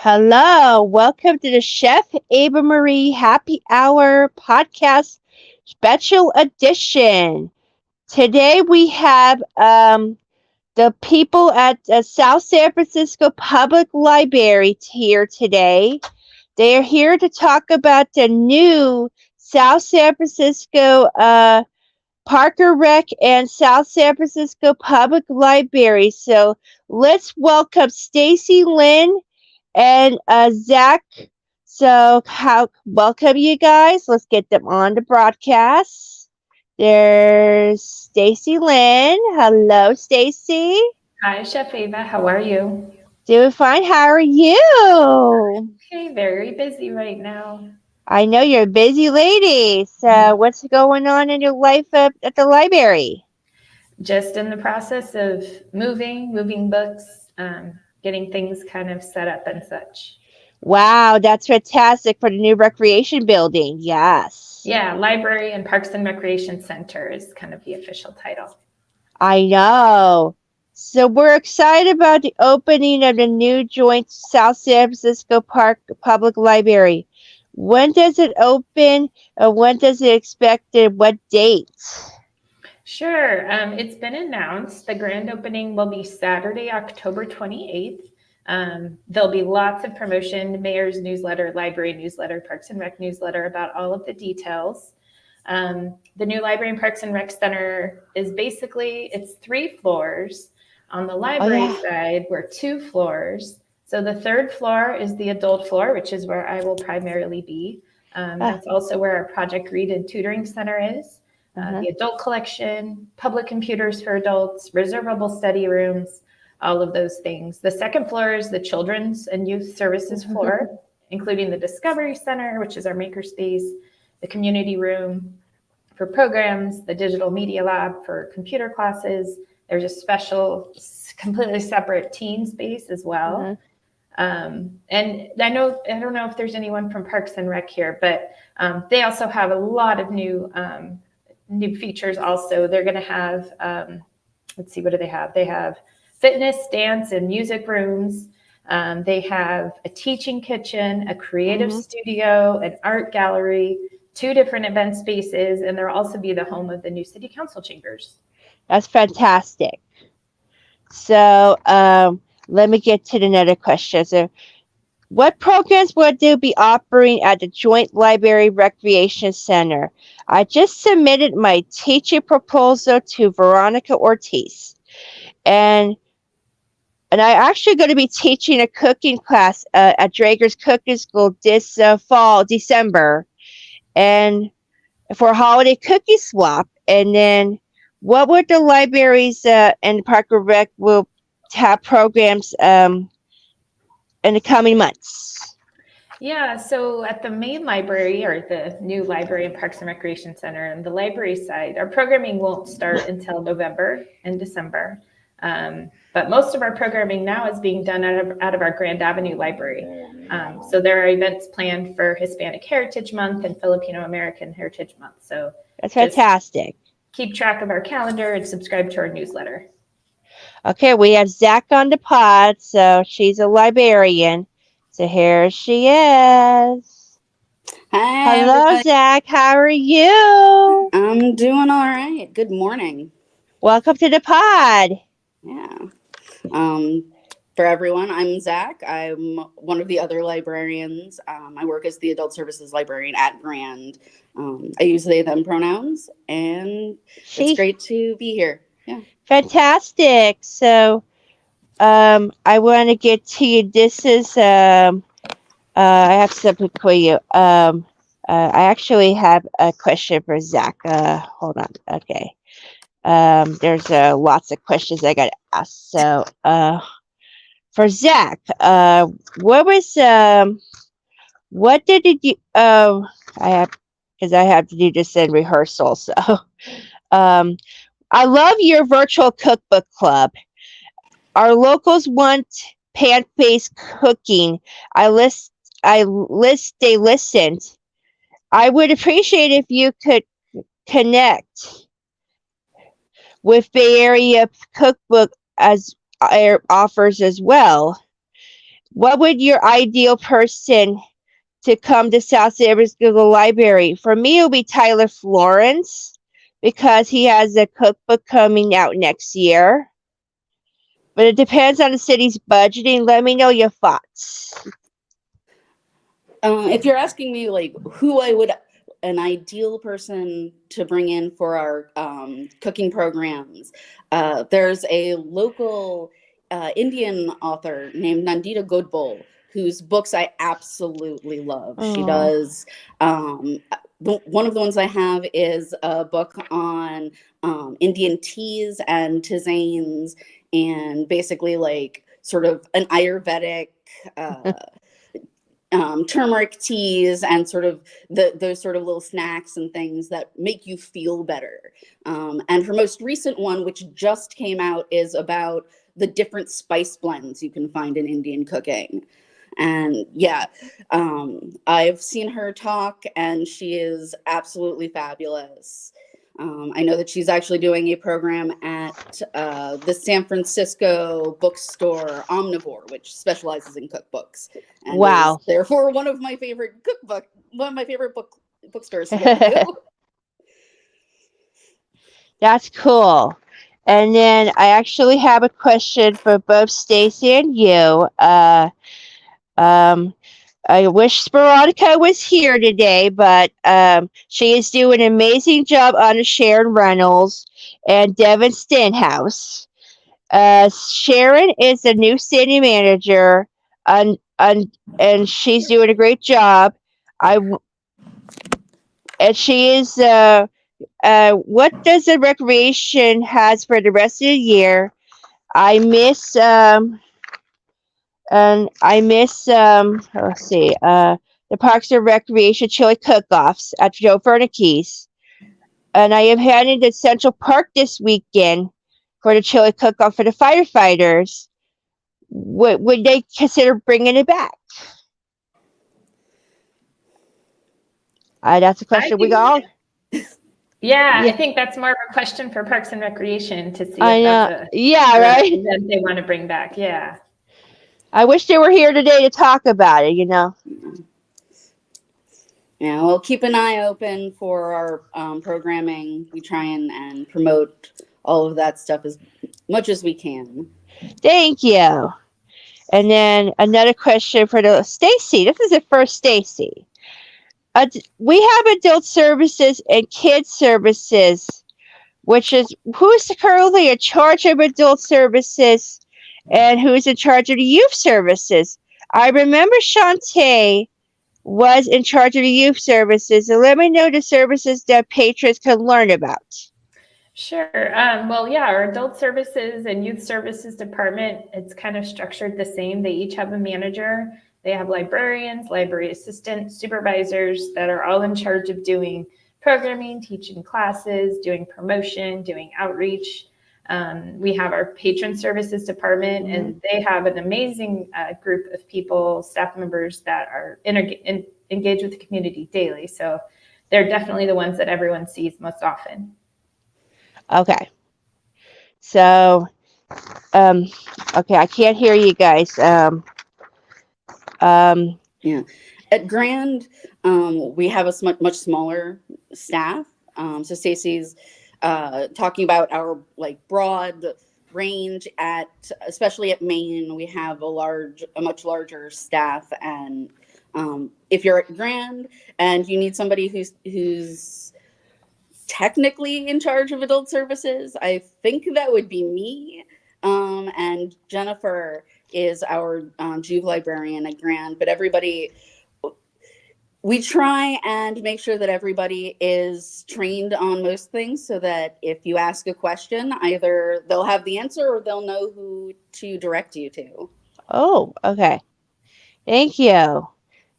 Hello, welcome to the Chef Ava Marie Happy Hour podcast special edition. Today we have the people at the South San Francisco Public Library here today. They are here to talk about the new South San Francisco Parker Rec and South San Francisco Public Library. So let's welcome Stacy, Lynn, and Zach. So, welcome you guys. Let's get them on the broadcast. There's Stacy Lynn. Hello, Stacy. Hi, Chef Ava. How are you? Doing fine. How are you? Okay, very busy right now. I know you're a busy lady. So, what's going on in your life at the library? Just in the process of moving books, getting things kind of set up and such. Wow, that's fantastic for the new recreation building. Yes. Yeah, Library and Parks and Recreation Center is kind of the official title. I know. So we're excited about the opening of the new joint South San Francisco Park Public Library. When does it open? When does it expected? What date? Sure. It's been announced. The grand opening will be Saturday, October 28th. There'll be lots of promotion, mayor's newsletter, library newsletter, Parks and Rec newsletter about all of the details. The new Library and Parks and Rec Center is it's 3 floors. On the library side, we're 2 floors. So the 3rd floor is the adult floor, which is where I will primarily be. That's also where our Project Read and Tutoring Center is. The adult collection, public computers for adults, reservable study rooms, all of those things. The 2nd floor is the Children's and Youth Services floor, including the Discovery Center, which is our makerspace, the community room for programs, the digital media lab for computer classes. There's a special, completely separate teen space as well. And I don't know if there's anyone from Parks and Rec here, but they also have a lot of new features also. They're going to have, let's see, what do they have? They have fitness, dance, and music rooms. They have a teaching kitchen, a creative studio, an art gallery, 2 different event spaces, and there'll also be the home of the new city council chambers. That's fantastic. So let me get to another question. So, what programs will they be offering at the Joint Library Recreation Center? I just submitted my teaching proposal to Veronica Ortiz. And I'm actually going to be teaching a cooking class at Drager's Cooking School this fall, December, and for a holiday cookie swap. And then what would the libraries and Parker Rec will have programs in the coming months? Yeah, so at the main library, or the new Library and Parks and Recreation Center, and the library side, our programming won't start until November and December. But most of our programming now is being done out of our Grand Avenue Library. So there are events planned for Hispanic Heritage Month and Filipino American Heritage Month. So that's fantastic. Keep track of our calendar and subscribe to our newsletter. Okay, we have Zach on the pod, so she's a librarian. So here she is. Hi, hello, everybody. Zach. How are you? I'm doing all right. Good morning. Welcome to the pod. Yeah. For everyone, I'm Zach. I'm one of the other librarians. I work as the adult services librarian at Grand. I use they, them pronouns, and it's great to be here. Yeah. Fantastic. So I want to get to you. This is, I have something for you. I actually have a question for Zach. Hold on. Okay. There's lots of questions I got to ask. So for Zach, what did you, because I have to do this in rehearsal. So I love your virtual cookbook club. Our locals want plant-based cooking. They listened. I would appreciate if you could connect with Bay Area Cookbook as offers as well. What would your ideal person to come to South San Francisco Library? For me, it would be Tyler Florence because he has a cookbook coming out next year. But it depends on the city's budgeting. Let me know your thoughts. If you're asking me like who an ideal person to bring in for our cooking programs, there's a local Indian author named Nandita Godbole, whose books I absolutely love. She does. One of the ones I have is a book on Indian teas and tisanes, and basically like sort of an Ayurvedic turmeric teas and sort of those sort of little snacks and things that make you feel better. And her most recent one, which just came out, is about the different spice blends you can find in Indian cooking. And yeah, I've seen her talk and she is absolutely fabulous. I know that she's actually doing a program at the San Francisco bookstore Omnivore, which specializes in cookbooks, and Wow. is therefore one of my favorite bookstores to go to. That's cool. And then I actually have a question for both Stacy and you. I wish Veronica was here today, but she is doing an amazing job on Sharon Reynolds and Devin Stenhouse. Sharon is the new city manager, and she's doing a great job. And she is. What does the recreation has for the rest of the year? I miss and I miss let's see, the Parks and Recreation chili cook-offs at Joe Vernickey's. And I am heading to Central Park this weekend for the chili cook-off for the firefighters. Would they consider bringing it back? That's a question we got. Yeah, I think that's more of a question for Parks and Recreation to see if that's right? event they want to bring back. Yeah. I wish they were here today to talk about it, Yeah, we'll keep an eye open for our programming. We try and promote all of that stuff as much as we can. Thank you. And then another question for Stacy. This is the first Stacy. We have adult services and kids services, which is who's currently in charge of adult services and who's in charge of the youth services. I remember Shantae was in charge of the youth services, and let me know the services that patrons can learn about. Sure. Well, yeah, our adult services and youth services department, it's kind of structured the same. They each have a manager. They have librarians, library assistants, supervisors that are all in charge of doing programming, teaching classes, doing promotion, doing outreach. We have our patron services department, and they have an amazing group of people, staff members that are engaged with the community daily. So they're definitely the ones that everyone sees most often. Okay. So, okay, I can't hear you guys. Yeah. At Grand, we have a much smaller staff. So Stacy's talking about our like broad range especially at Maine, we have a much larger staff. And if you're at Grand and you need somebody who's technically in charge of adult services, I think that would be me. And Jennifer is our juve librarian at Grand, but we try and make sure that everybody is trained on most things so that if you ask a question, either they'll have the answer or they'll know who to direct you to. Oh, okay. Thank you.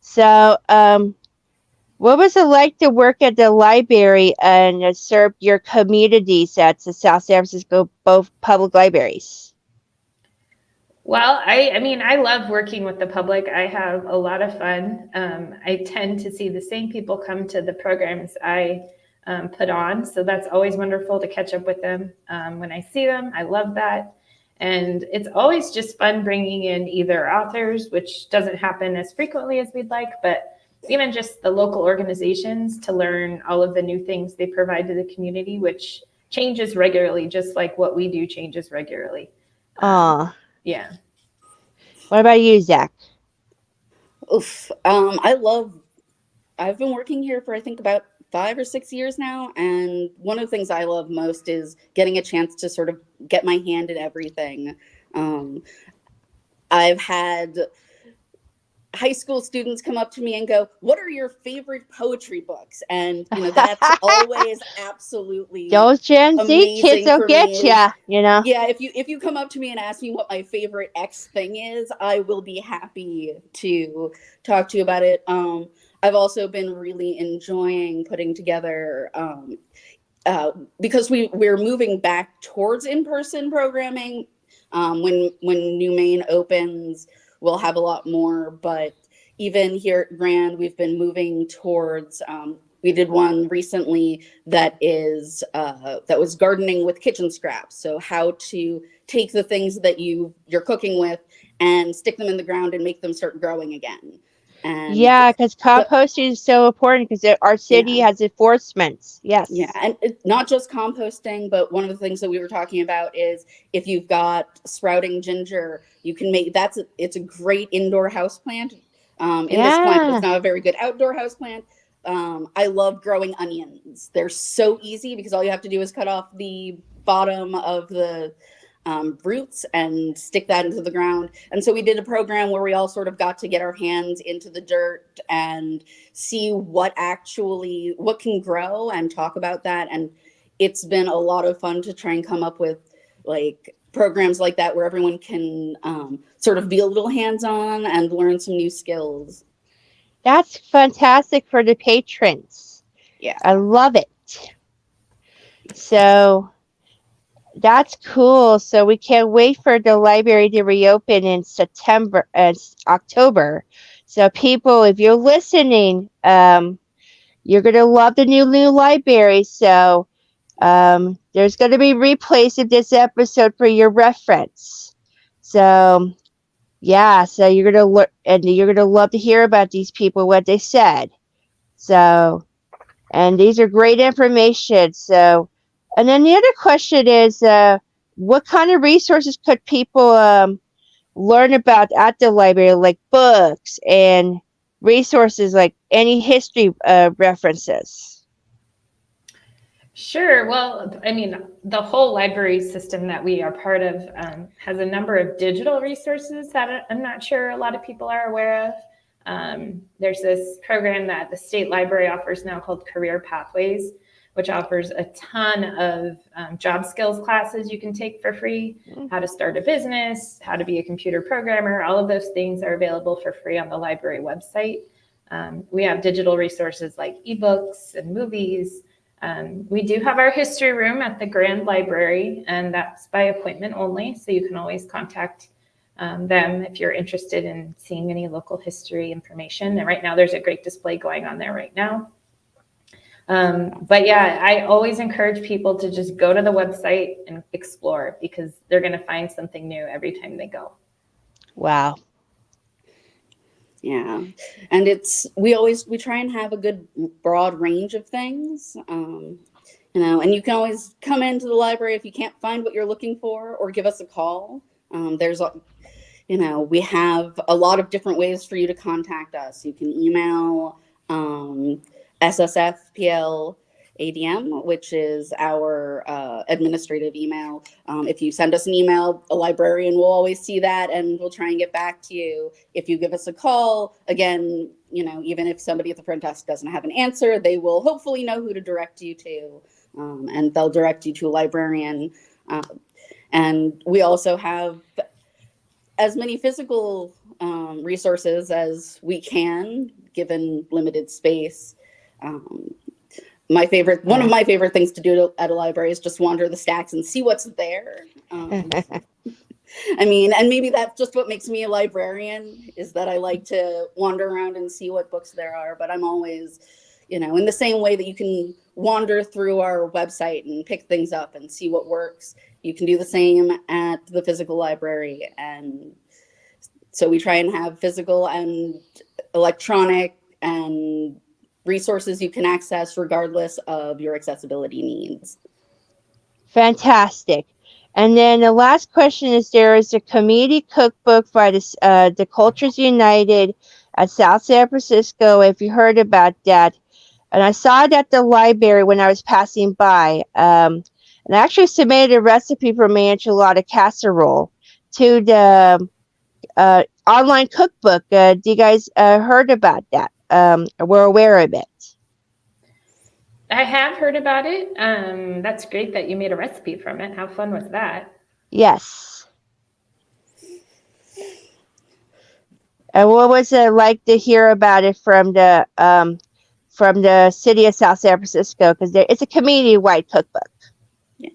So, what was it like to work at the library and serve your communities at the South San Francisco both public libraries? Well, I love working with the public. I have a lot of fun. I tend to see the same people come to the programs I put on. So that's always wonderful to catch up with them when I see them. I love that. And it's always just fun bringing in either authors, which doesn't happen as frequently as we'd like, but even just the local organizations to learn all of the new things they provide to the community, which changes regularly, just like what we do changes regularly. Yeah. What about you, Zach? Oof. I've been working here for I think about 5 or 6 years now, and one of the things I love most is getting a chance to sort of get my hand in everything. I've had high school students come up to me and go, "What are your favorite poetry books?" And that's always absolutely Those Gen Z amazing kids will for get me. ya, Yeah, if you come up to me and ask me what my favorite X thing is, I will be happy to talk to you about it. I've also been really enjoying putting together because we're moving back towards in-person programming. When New Main opens, we'll have a lot more, but even here at Grand, we've been moving towards, we did one recently that was gardening with kitchen scraps. So how to take the things that you're cooking with and stick them in the ground and make them start growing again. And yeah, because composting is so important because our city has enforcements. Yes. Yeah, and not just composting, but one of the things that we were talking about is if you've got sprouting ginger, you can make it's a great indoor house plant. This climate, it's not a very good outdoor house plant. I love growing onions. They're so easy because all you have to do is cut off the bottom of the roots and stick that into the ground. And so we did a program where we all sort of got to get our hands into the dirt and see what can grow and talk about that. And it's been a lot of fun to try and come up with like programs like that where everyone can sort of be a little hands-on and learn some new skills. That's fantastic for the patrons. Yeah, I love it. So that's cool. So we can't wait for the library to reopen in September and October. So people, if you're listening, you're going to love the new library. So there's going to be replays of this episode for your reference. So yeah, so you're going to learn, and you're going to love to hear about these people, what they said. So, and these are great information. So, and then the other question is, what kind of resources could people learn about at the library, like books and resources, like any history references? Sure. Well, I mean, the whole library system that we are part of has a number of digital resources that I'm not sure a lot of people are aware of. There's this program that the state library offers now called Career Pathways, which offers a ton of job skills classes you can take for free, how to start a business, how to be a computer programmer. All of those things are available for free on the library website. We have digital resources like ebooks and movies. We do have our history room at the Grand Library, and that's by appointment only. So you can always contact them if you're interested in seeing any local history information. And right now there's a great display going on there right now. But yeah, I always encourage people to just go to the website and explore because they're going to find something new every time they go. Wow. Yeah. And we try and have a good broad range of things. And you can always come into the library if you can't find what you're looking for or give us a call. We have a lot of different ways for you to contact us. You can email SSF PL ADM, which is our administrative email. If you send us an email, a librarian will always see that and we'll try and get back to you. If you give us a call, again, even if somebody at the front desk doesn't have an answer, they will hopefully know who to direct you to, and they'll direct you to a librarian. And we also have as many physical resources as we can, given limited space. One of my favorite things to do at a library is just wander the stacks and see what's there. And maybe that's just what makes me a librarian, is that I like to wander around and see what books there are. But I'm always, in the same way that you can wander through our website and pick things up and see what works. you can do the same at the physical library. And so we try and have physical and electronic and resources you can access regardless of your accessibility needs. Fantastic. And then the last question is, there is a community cookbook by the Cultures United at South San Francisco, if you heard about that. And I saw it at the library when I was passing by. And I actually submitted a recipe for my enchilada casserole to the online cookbook. Do you guys heard about that? Were aware of it? I have heard about it. That's great that you made a recipe from it. How fun was that? Yes. And what was it like to hear about it from the city of South San Francisco? Because it's a community-wide cookbook. Yeah.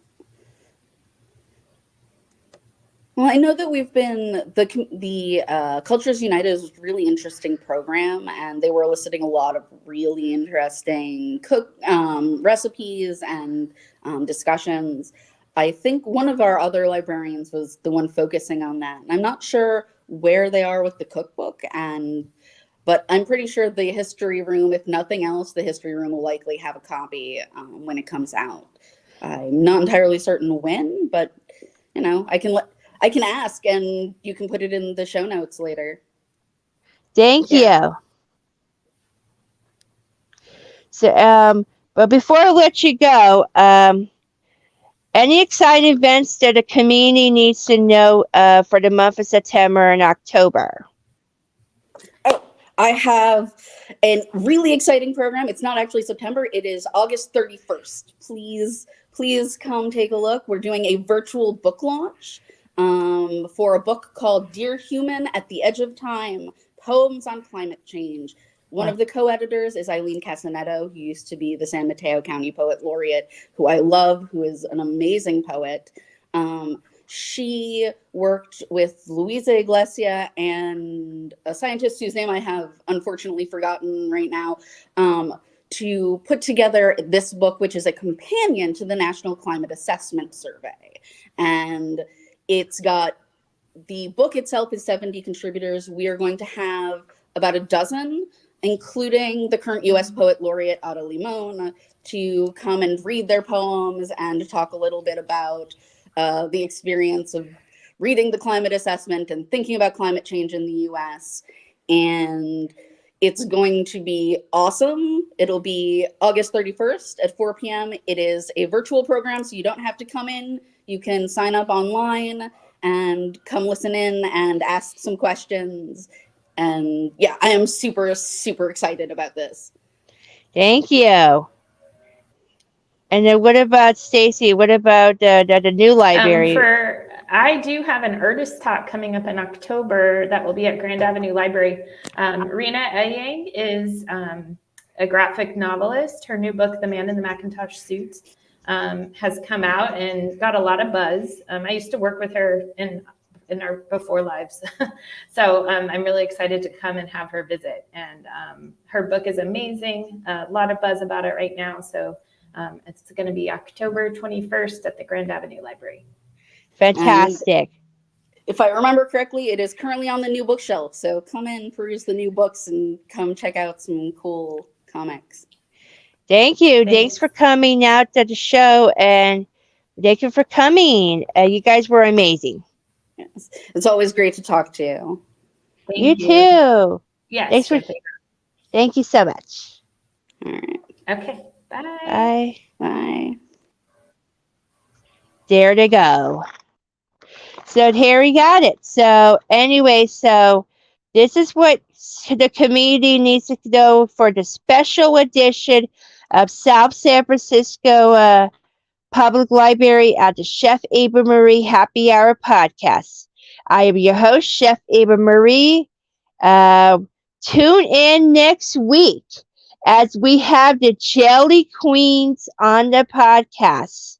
Well, I know that we've been the Cultures United is a really interesting program, and they were eliciting a lot of really interesting recipes and discussions. I think one of our other librarians was the one focusing on that. And I'm not sure where they are with the cookbook, but I'm pretty sure the history room, if nothing else, the history room will likely have a copy when it comes out. I'm not entirely certain when, but I can ask, and you can put it in the show notes later. Thank you. So, but before I let you go, any exciting events that the community needs to know for the month of September and October? Oh, I have a really exciting program. It's not actually September. It is August 31st. Please come take a look. We're doing a virtual book launch for a book called Dear Human at the Edge of Time, Poems on Climate Change. One of the co-editors is Eileen Casanetto, who used to be the San Mateo County Poet Laureate, who I love, who is an amazing poet. She worked with Luisa Iglesia and a scientist whose name I have unfortunately forgotten right now, to put together this book, which is a companion to the National Climate Assessment Survey. And it's got, the book itself is 70 contributors. We are going to have about a dozen, including the current U.S. Poet Laureate, Ada Limon, to come and read their poems and to talk a little bit about the experience of reading the climate assessment and thinking about climate change in the U.S. And it's going to be awesome. It'll be August 31st at 4 p.m. It is a virtual program, so you don't have to come in. You can sign up online and come listen in and ask some questions. And yeah, I am super, super excited about this. Thank you. And then what about Stacy? What about the new library? I do have an artist talk coming up in October that will be at Grand Avenue Library. Rena Eyang is a graphic novelist. Her new book, The Man in the Macintosh Suit, has come out and got a lot of buzz. I used to work with her in our before lives. So I'm really excited to come and have her visit. And her book is amazing. A lot of buzz about it right now. So it's going to be October 21st at the Grand Avenue Library. Fantastic. And if I remember correctly, it is currently on the new bookshelf. So come in, peruse the new books, and come check out some cool comics. Thank you. Thanks for coming out to the show, and thank you for coming. You guys were amazing. Yes. It's always great to talk to you. You too. Yes. Thank you so much. All right. Okay. Bye. Bye. Bye. There to go. So Harry got it. So anyway, so this is what the community needs to know for the special edition of South San Francisco Public Library at the Chef Ava Marie Happy Hour podcast. I am your host, Chef Ava Marie. Tune in next week as we have the Jelly Queens on the podcast,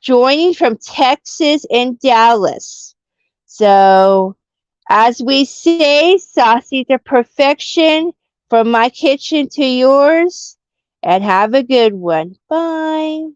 joining from Texas and Dallas. So, as we say, saucy to perfection, from my kitchen to yours, and have a good one. Bye.